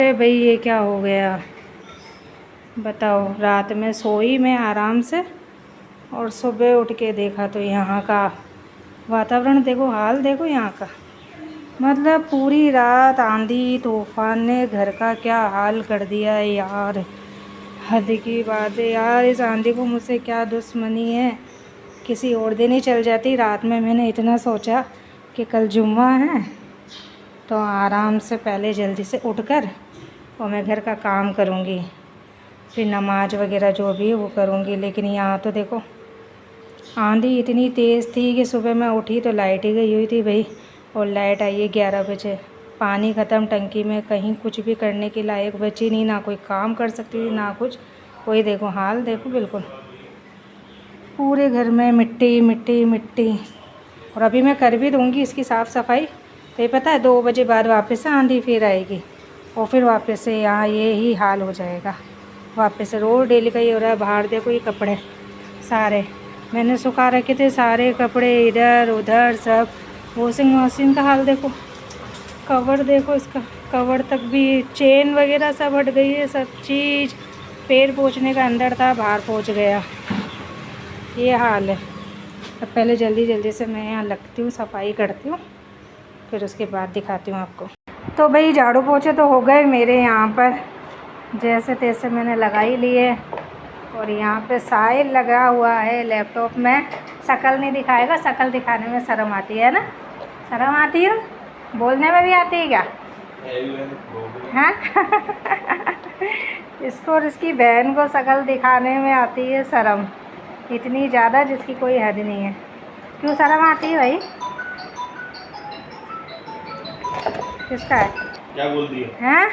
अरे भाई ये क्या हो गया बताओ। रात में सोई मैं आराम से और सुबह उठ के देखा तो यहाँ का वातावरण देखो, हाल देखो यहाँ का। मतलब पूरी रात आंधी तूफान ने घर का क्या हाल कर दिया है यार। हद की बात है यार, इस आंधी को मुझसे क्या दुश्मनी है। किसी और दिन ही चल जाती। रात में मैंने इतना सोचा कि कल जुम्मा है तो आराम से पहले जल्दी से उठकर और मैं घर का काम करूँगी, फिर नमाज वगैरह जो भी है वो करूँगी। लेकिन यहाँ तो देखो आंधी इतनी तेज़ थी कि सुबह मैं उठी तो लाइट ही गई हुई थी भाई। और लाइट आई है 11 बजे। पानी ख़त्म टंकी में, कहीं कुछ भी करने के लायक बची नहीं, ना कोई काम कर सकती थी ना कुछ। कोई देखो हाल देखो, बिल्कुल पूरे घर में मिट्टी मिट्टी मिट्टी। और अभी मैं कर भी दूँगी इसकी साफ़ सफाई तो ये पता है 2 बजे बाद वापस से आंधी फिर आएगी और फिर वापस से यहाँ ये ही हाल हो जाएगा। वापस से रोज़ डेली का ही हो रहा है। बाहर देखो ये कपड़े सारे मैंने सुखा रखे थे, सारे कपड़े इधर उधर सब। वॉशिंग मशीन का हाल देखो, कवर देखो इसका, कवर तक भी चेन वगैरह सब हट गई है। सब चीज़ पैर पोंछने का अंदर था, बाहर पहुंच गया। ये हाल है। अब पहले जल्दी जल्दी से मैं यहाँ लगती हूँ, सफाई करती हूँ, फिर उसके बाद दिखाती हूँ आपको। तो भाई झाड़ू पोछे तो हो गए मेरे यहाँ पर, जैसे तैसे मैंने लगा ही लिए। और यहाँ पे साइल लगा हुआ है लैपटॉप में। शक्ल नहीं दिखाएगा, शक्ल दिखाने में शर्म आती है ना। शर्म आती है, बोलने में भी आती है क्या? हाँ इसको और इसकी बहन को शक्ल दिखाने में आती है शर्म, इतनी ज़्यादा जिसकी कोई हद नहीं है। क्यों शर्म आती है भाई? किसका है? क्या बोल दिया? हैं?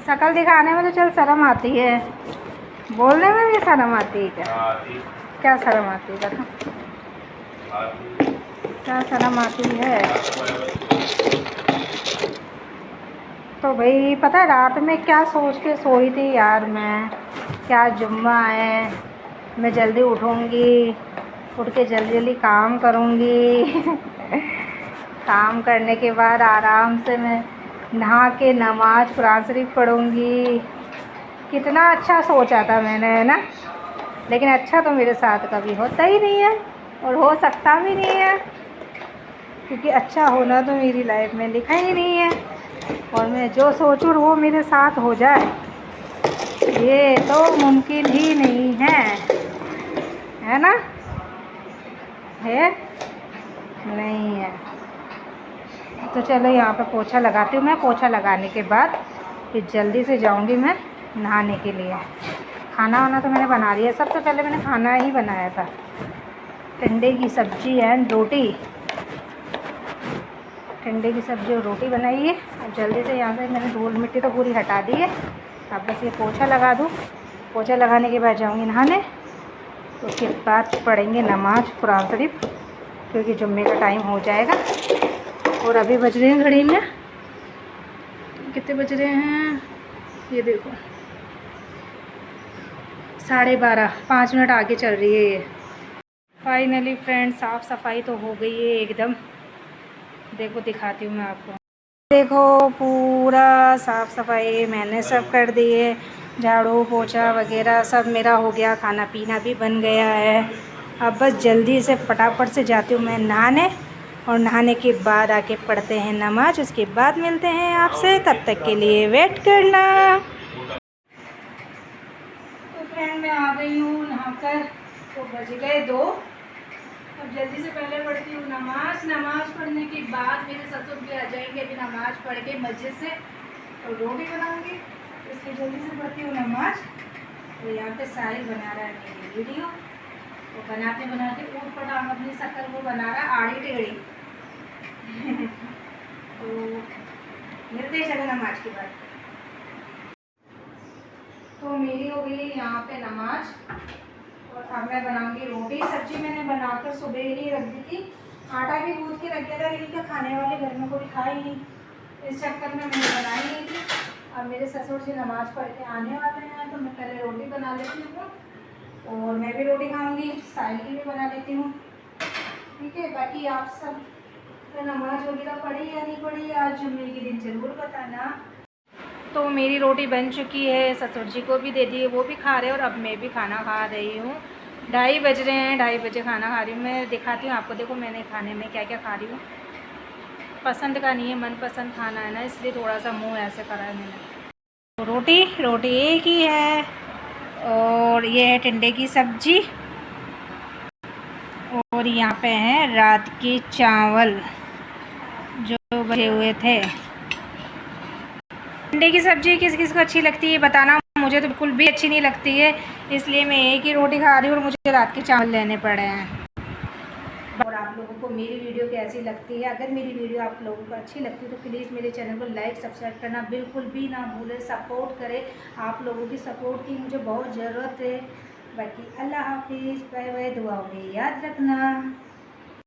शक्ल दिखाने में तो चल शर्म आती है, बोलने में भी शर्म आती है क्या? क्या शर्म आती है बता? क्या शर्म आती है? तो भाई पता है रात में क्या सोच के सोई थी यार मैं, क्या जुम्मा है, मैं जल्दी उठूँगी, उठ के जल्दी जल्दी काम करूँगी काम करने के बाद आराम से मैं नहा के नमाज कुरान शरीफ पढ़ूँगी। कितना अच्छा सोचा था मैंने, है ना। लेकिन अच्छा तो मेरे साथ कभी होता ही नहीं है और हो सकता भी नहीं है, क्योंकि अच्छा होना तो मेरी लाइफ में लिखा ही नहीं है। और मैं जो सोचूँ वो मेरे साथ हो जाए ये तो मुमकिन ही नहीं है ना। है नहीं है। तो चलो यहाँ पे पोछा लगाती हूँ मैं। पोछा लगाने के बाद फिर जल्दी से जाऊँगी मैं नहाने के लिए। खाना वाना तो मैंने बना लिया। सबसे पहले मैंने खाना ही बनाया था, टंडे की सब्ज़ी एंड रोटी। टंडे की सब्ज़ी और रोटी बनाई है। अब जल्दी से यहाँ से मैंने धूल मिट्टी तो पूरी हटा दी है। अब बस ये पोछा लगा दूँ। पोछा लगाने के बाद जाऊँगी नहाने, उसके बाद पढ़ेंगे नमाज कुरान शरीफ, क्योंकि जुम्मे का टाइम हो जाएगा। और अभी बज रहे हैं घड़ी में, कितने बज रहे हैं ये देखो, 12:30, 5 मिनट आगे चल रही है ये। फाइनली फ्रेंड साफ़ सफाई तो हो गई है एकदम। देखो दिखाती हूँ मैं आपको। देखो पूरा साफ़ सफाई मैंने सब कर दी है। झाड़ू पोछा वगैरह सब मेरा हो गया, खाना पीना भी बन गया है। अब बस जल्दी से फटाफट से जाती हूँ मैं नहाने, और नहाने के बाद आके पढ़ते हैं नमाज। उसके बाद मिलते हैं आपसे, तब तक के लिए वेट करना। तो फ्रेंड मैं आ गई हूँ नहाकर, तो बज गए 2। अब जल्दी से पहले पढ़ती हूँ नमाज। नमाज पढ़ने के बाद मेरे ससुर भी आ जाएंगे अभी नमाज पढ़ के मस्जिद से, तो रोटी बनाऊँगी। इसलिए जल्दी से पढ़ती हूँ नमाज। तो यहाँ पे साहिल बना रहा है मेरी वीडियो, तो बनाते बनाते ऊट पटांग अपनी शक्ल को बना रहा आड़ी टेढ़ी तो मिलते ही चले नमाज के बाद। तो मेरी हो गई यहाँ पे नमाज, और अब मैं बनाऊंगी रोटी। सब्जी मैंने बनाकर सुबह ही रख दी थी, आटा भी गूंथ के रख दिया था, लेकिन क्या खाने वाले घर में कोई खा ही नहीं, इस चक्कर में मैंने बनाई नहीं थी। अब मेरे ससुर जी नमाज पढ़ के आने वाले हैं, तो मैं पहले रोटी बना लेती हूँ, और मैं भी रोटी खाऊंगी, साइल की भी बना लेती हूँ, ठीक है। बाकी आप सब नमाज वगैरह पढ़ी या नहीं पढ़ी आज जुम्मे के दिन ज़रूर बताना। तो मेरी रोटी बन चुकी है, ससुर जी को भी दे दी है, वो भी खा रहे हैं और अब मैं भी खाना खा रही हूँ। 2:30 बज रहे हैं, 2:30 बजे खाना खा रही हूँ। मैं दिखाती हूँ आपको, देखो मैंने खाने में क्या क्या खा रही हूँ। पसंद का नहीं है, मनपसंद खाना है ना, इसलिए थोड़ा सा मुँह ऐसे करा है मैंने। तो रोटी एक ही है और ये है टिंडे की सब्जी और यहाँ पे है रात के चावल जो बचे हुए थे। टिंडे की सब्जी किस किस को अच्छी लगती है बताना, मुझे तो बिल्कुल भी अच्छी नहीं लगती है, इसलिए मैं एक ही रोटी खा रही हूँ और मुझे रात के चावल लेने पड़े हैं। और आप लोगों को मेरी वीडियो कैसी लगती है? अगर मेरी वीडियो आप लोगों को अच्छी लगती है तो प्लीज़ मेरे चैनल को लाइक सब्सक्राइब करना बिल्कुल भी ना भूलें, सपोर्ट करें। आप लोगों की सपोर्ट की मुझे बहुत ज़रूरत है। बाकी अल्लाह हाफिज़, बाय बाय, दुआओं में याद रखना।